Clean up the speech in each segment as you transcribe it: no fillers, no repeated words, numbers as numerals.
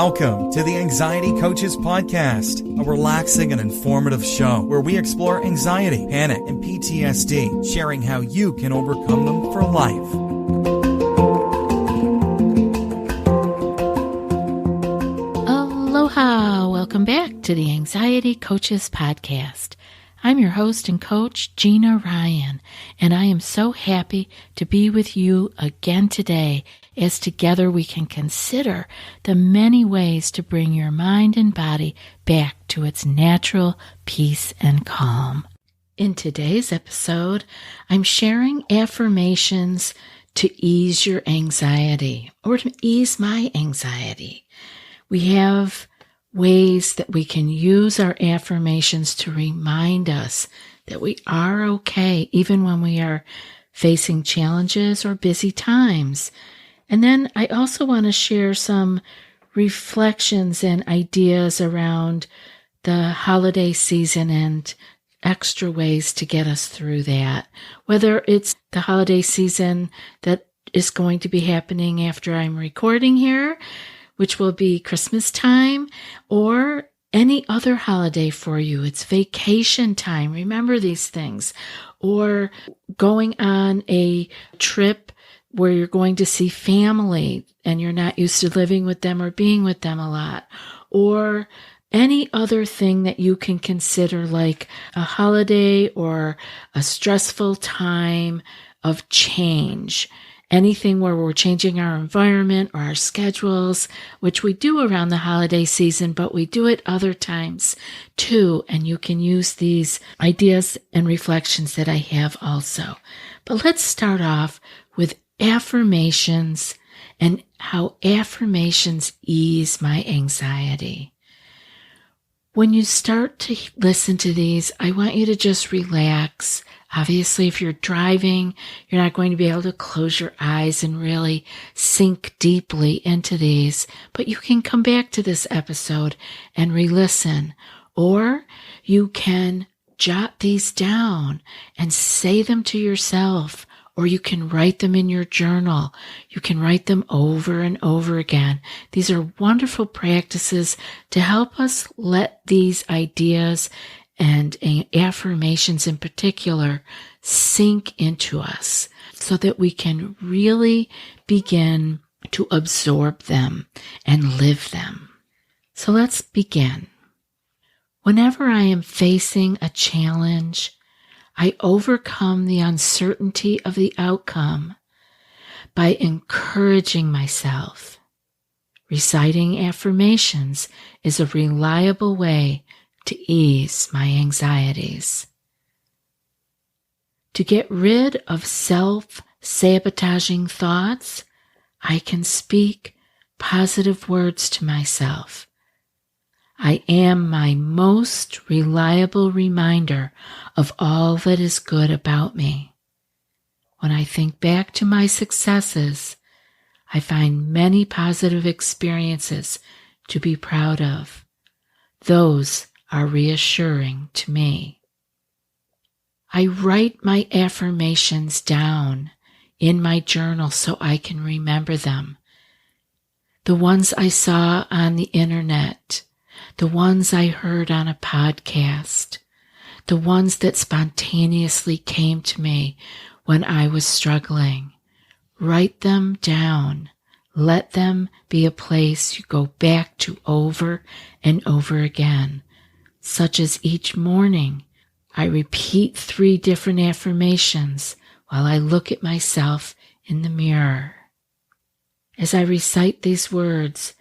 Welcome to the Anxiety Coaches Podcast, a relaxing and informative show where we explore anxiety, panic, and PTSD, sharing how you can overcome them for life. Aloha! Welcome back to the Anxiety Coaches Podcast. I'm your host and coach, Gina Ryan, and I am so happy to be with you again today as together we can consider the many ways to bring your mind and body back to its natural peace and calm. In today's episode, I'm sharing affirmations to ease your anxiety or to ease my anxiety. We have ways that we can use our affirmations to remind us that we are okay even when we are facing challenges or busy times. And then I also want to share some reflections and ideas around the holiday season and extra ways to get us through that. Whether it's the holiday season that is going to be happening after I'm recording here, which will be Christmas time, or any other holiday for you. It's vacation time. Remember these things. Or going on a trip where you're going to see family and you're not used to living with them or being with them a lot. Or any other thing that you can consider like a holiday or a stressful time of change. Anything where we're changing our environment or our schedules, which we do around the holiday season, but we do it other times too. And you can use these ideas and reflections that I have also. But let's start off with affirmations and how affirmations ease my anxiety. When you start to listen to these, I want you to just relax. Obviously, if you're driving, you're not going to be able to close your eyes and really sink deeply into these, but you can come back to this episode and re-listen, or you can jot these down and say them to yourself, or you can write them in your journal. You can write them over and over again. These are wonderful practices to help us let these ideas and affirmations in particular sink into us so that we can really begin to absorb them and live them. So let's begin. Whenever I am facing a challenge, I overcome the uncertainty of the outcome by encouraging myself. Reciting affirmations is a reliable way to ease my anxieties. To get rid of self-sabotaging thoughts, I can speak positive words to myself. I am my most reliable reminder of all that is good about me. When I think back to my successes, I find many positive experiences to be proud of. Those are reassuring to me. I write my affirmations down in my journal so I can remember them. The ones I saw on the internet, the ones I heard on a podcast, the ones that spontaneously came to me when I was struggling. Write them down. Let them be a place you go back to over and over again. Such as each morning, I repeat 3 different affirmations while I look at myself in the mirror. As I recite these words,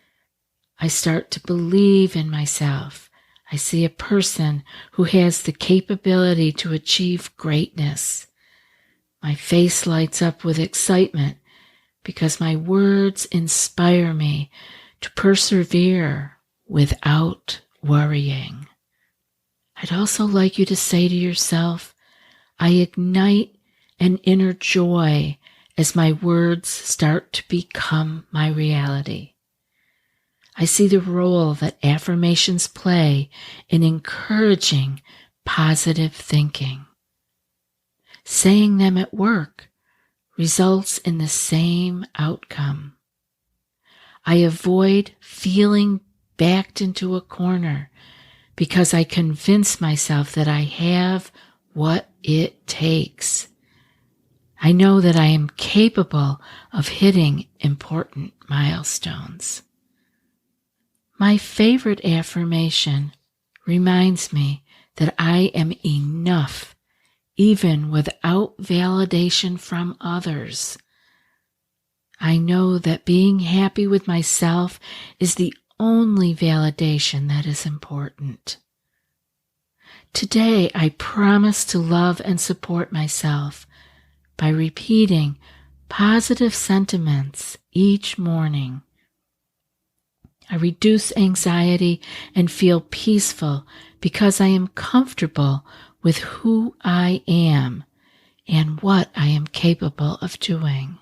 I start to believe in myself. I see a person who has the capability to achieve greatness. My face lights up with excitement because my words inspire me to persevere without worrying. I'd also like you to say to yourself, I ignite an inner joy as my words start to become my reality. I see the role that affirmations play in encouraging positive thinking. Saying them at work results in the same outcome. I avoid feeling backed into a corner because I convince myself that I have what it takes. I know that I am capable of hitting important milestones. My favorite affirmation reminds me that I am enough, even without validation from others. I know that being happy with myself is the only validation that is important. Today, I promise to love and support myself by repeating positive sentiments each morning. I reduce anxiety and feel peaceful because I am comfortable with who I am and what I am capable of doing.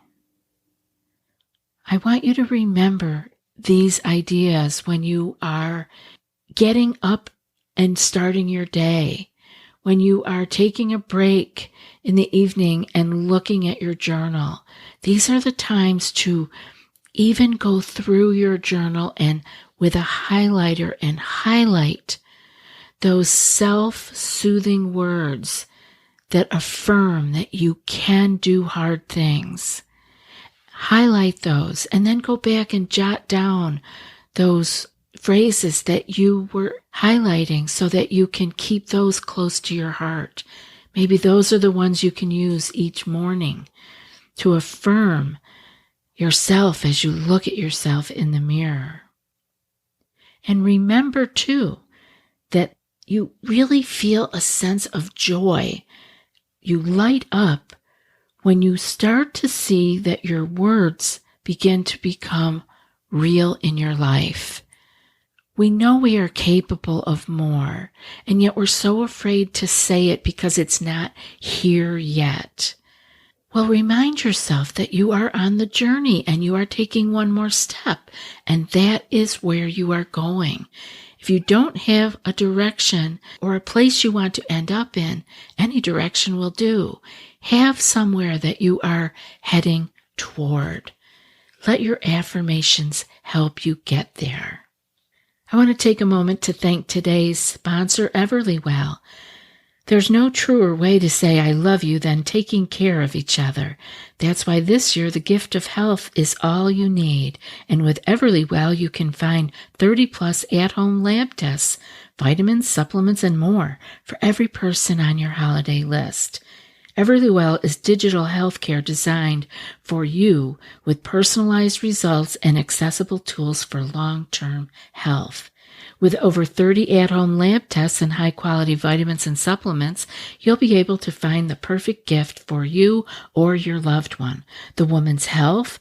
I want you to remember these ideas when you are getting up and starting your day, when you are taking a break in the evening and looking at your journal. These are the times to even go through your journal and with a highlighter and highlight those self-soothing words that affirm that you can do hard things. Highlight those and then go back and jot down those phrases that you were highlighting so that you can keep those close to your heart. Maybe those are the ones you can use each morning to affirm yourself as you look at yourself in the mirror. And remember too that you really feel a sense of joy. You light up when you start to see that your words begin to become real in your life. We know we are capable of more, and yet we're so afraid to say it because it's not here yet. Well, remind yourself that you are on the journey and you are taking one more step, and that is where you are going. If you don't have a direction or a place you want to end up in, any direction will do. Have somewhere that you are heading toward. Let your affirmations help you get there. I want to take a moment to thank today's sponsor, EverlyWell. There's no truer way to say I love you than taking care of each other. That's why this year the gift of health is all you need. And with EverlyWell, you can find 30-plus at-home lab tests, vitamins, supplements, and more for every person on your holiday list. EverlyWell is digital healthcare designed for you with personalized results and accessible tools for long-term health. With over 30 at-home lab tests and high-quality vitamins and supplements, you'll be able to find the perfect gift for you or your loved one. The woman's health,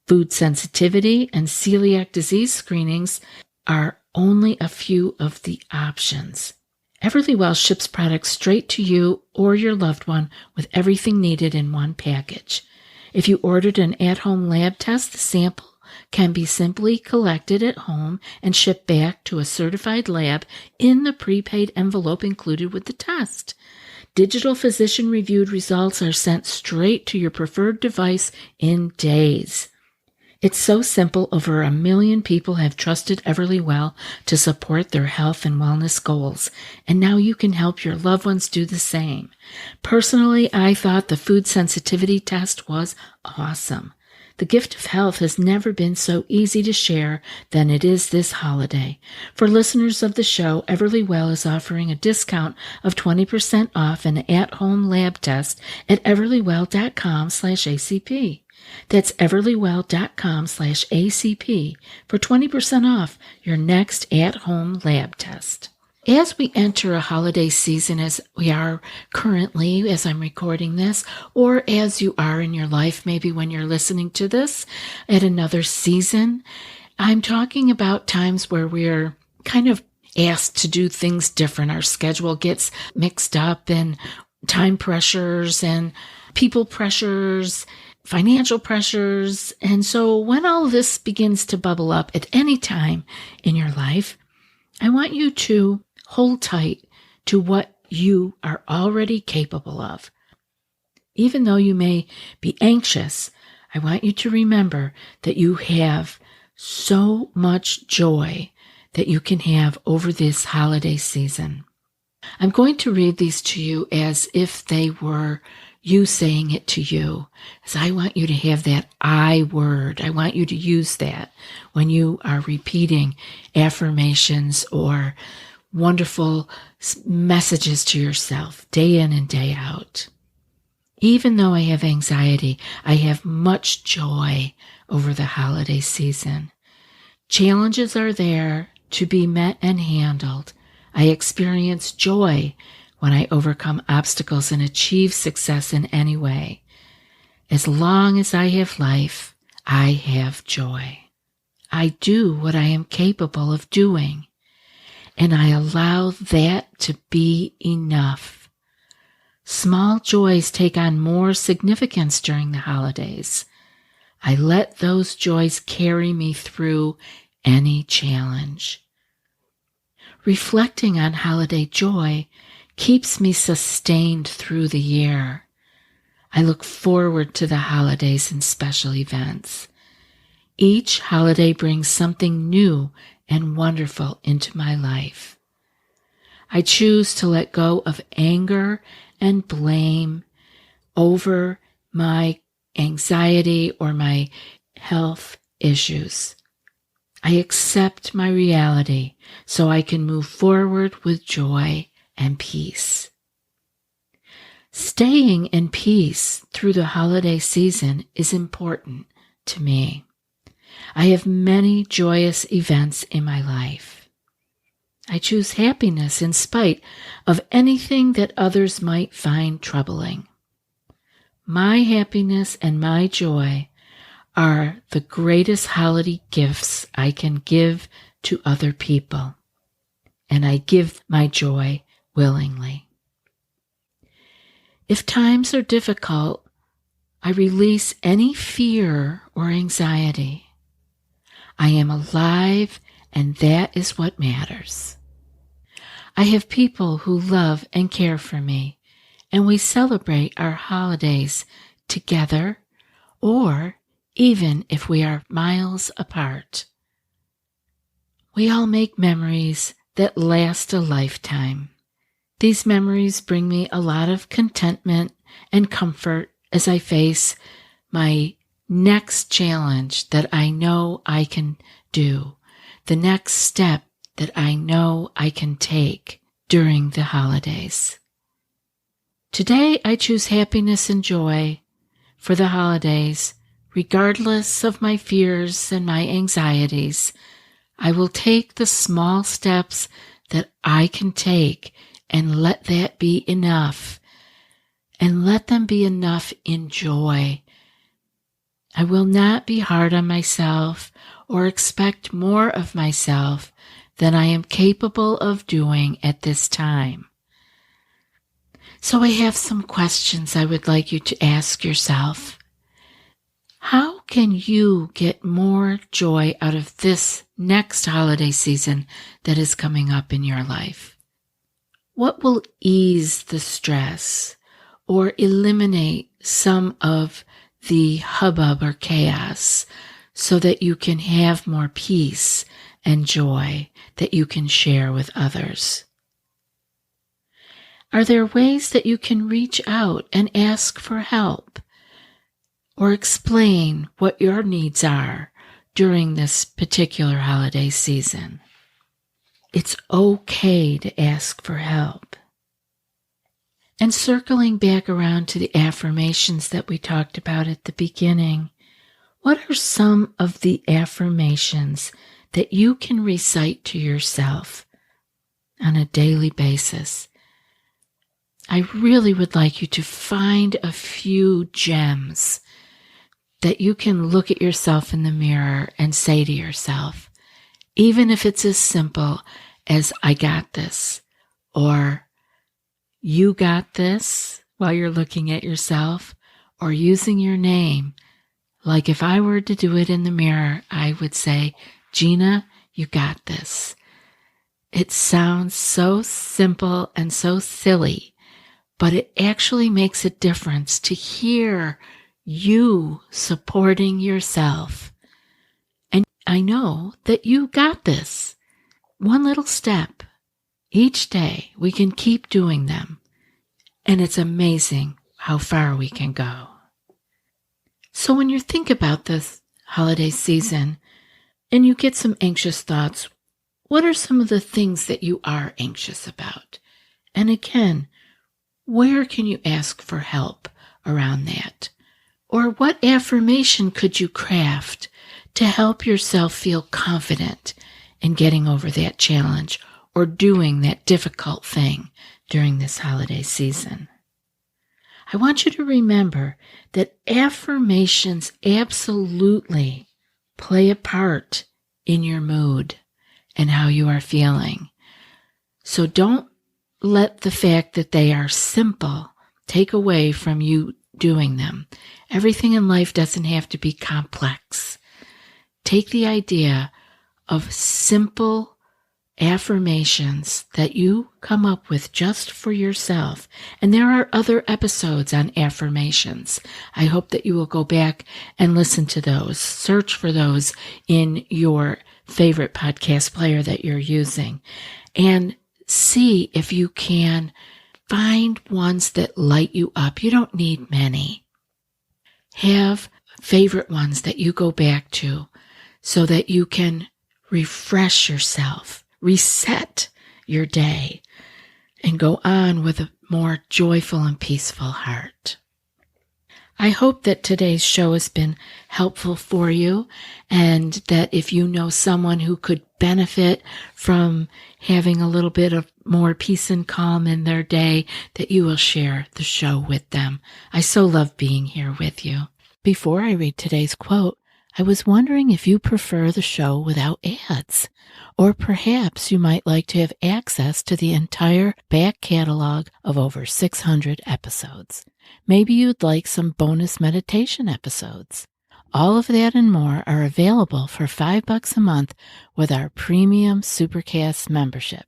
food sensitivity, and celiac disease screenings are only a few of the options. EverlyWell ships products straight to you or your loved one with everything needed in one package. If you ordered an at-home lab test, the sample can be simply collected at home and shipped back to a certified lab in the prepaid envelope included with the test. Digital physician-reviewed results are sent straight to your preferred device in days. It's so simple. Over 1 million people have trusted EverlyWell to support their health and wellness goals, and now you can help your loved ones do the same. Personally, I thought the food sensitivity test was awesome. The gift of health has never been so easy to share than it is this holiday. For listeners of the show, EverlyWell is offering a discount of 20% off an at-home lab test at everlywell.com/ACP. That's everlywell.com/ACP for 20% off your next at-home lab test. As we enter a holiday season, as we are currently, as I'm recording this, or as you are in your life, maybe when you're listening to this at another season, I'm talking about times where we're kind of asked to do things different. Our schedule gets mixed up, and time pressures and people pressures, financial pressures. And so when all this begins to bubble up at any time in your life, I want you to hold tight to what you are already capable of. Even though you may be anxious, I want you to remember that you have so much joy that you can have over this holiday season. I'm going to read these to you as if they were you saying it to you, as I want you to have that I word. I want you to use that when you are repeating affirmations or wonderful messages to yourself day in and day out. Even though I have anxiety, I have much joy over the holiday season. Challenges are there to be met and handled. I experience joy when I overcome obstacles and achieve success in any way. As long as I have life, I have joy. I do what I am capable of doing, and I allow that to be enough. Small joys take on more significance during the holidays. I let those joys carry me through any challenge. Reflecting on holiday joy keeps me sustained through the year. I look forward to the holidays and special events. Each holiday brings something new and wonderful into my life. I choose to let go of anger and blame over my anxiety or my health issues. I accept my reality so I can move forward with joy and peace. Staying in peace through the holiday season is important to me. I have many joyous events in my life. I choose happiness in spite of anything that others might find troubling. My happiness and my joy are the greatest holiday gifts I can give to other people, and I give my joy willingly. If times are difficult, I release any fear or anxiety. I am alive, and that is what matters. I have people who love and care for me, and we celebrate our holidays together, or even if we are miles apart. We all make memories that last a lifetime. These memories bring me a lot of contentment and comfort as I face my next challenge that I know I can do, the next step that I know I can take during the holidays. Today I choose happiness and joy for the holidays. Regardless of my fears and my anxieties, I will take the small steps that I can take and let that be enough, and let them be enough in joy. I will not be hard on myself or expect more of myself than I am capable of doing at this time. So I have some questions I would like you to ask yourself. How can you get more joy out of this next holiday season that is coming up in your life? What will ease the stress or eliminate some of the hubbub or chaos so that you can have more peace and joy that you can share with others? Are there ways that you can reach out and ask for help, or explain what your needs are during this particular holiday season? It's okay to ask for help. And circling back around to the affirmations that we talked about at the beginning, what are some of the affirmations that you can recite to yourself on a daily basis? I really would like you to find a few gems that you can look at yourself in the mirror and say to yourself, even if it's as simple as I got this, or you got this while you're looking at yourself, or using your name. Like if I were to do it in the mirror, I would say, Gina, you got this. It sounds so simple and so silly, but it actually makes a difference to hear you supporting yourself. And I know that you got this. One little step. Each day we can keep doing them. And it's amazing how far we can go. So when you think about this holiday season and you get some anxious thoughts, what are some of the things that you are anxious about? And again, where can you ask for help around that? Or what affirmation could you craft to help yourself feel confident in getting over that challenge or doing that difficult thing during this holiday season? I want you to remember that affirmations absolutely play a part in your mood and how you are feeling. So don't let the fact that they are simple take away from you doing them. Everything in life doesn't have to be complex. Take the idea of simple affirmations that you come up with just for yourself. And there are other episodes on affirmations. I hope that you will go back and listen to those. Search for those in your favorite podcast player that you're using. And see if you can find ones that light you up. You don't need many. Have favorite ones that you go back to so that you can refresh yourself, reset your day, and go on with a more joyful and peaceful heart. I hope that today's show has been helpful for you, and that if you know someone who could benefit from having a little bit of more peace and calm in their day, that you will share the show with them. I so love being here with you. Before I read today's quote, I was wondering if you prefer the show without ads, or perhaps you might like to have access to the entire back catalog of over 600 episodes. Maybe you'd like some bonus meditation episodes. All of that and more are available for $5 a month with our premium Supercast membership.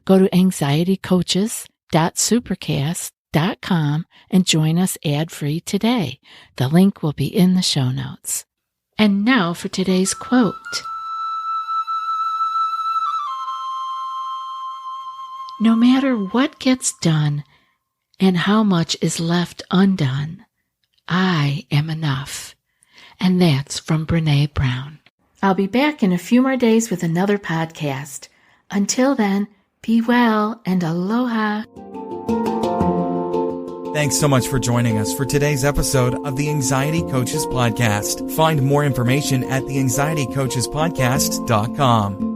Go to anxietycoaches.supercast.com and join us ad-free today. The link will be in the show notes. And now for today's quote. No matter what gets done and how much is left undone, I am enough. And that's from Brené Brown. I'll be back in a few more days with another podcast. Until then, be well and aloha. Thanks so much for joining us for today's episode of the Anxiety Coaches Podcast. Find more information at theanxietycoachespodcast.com.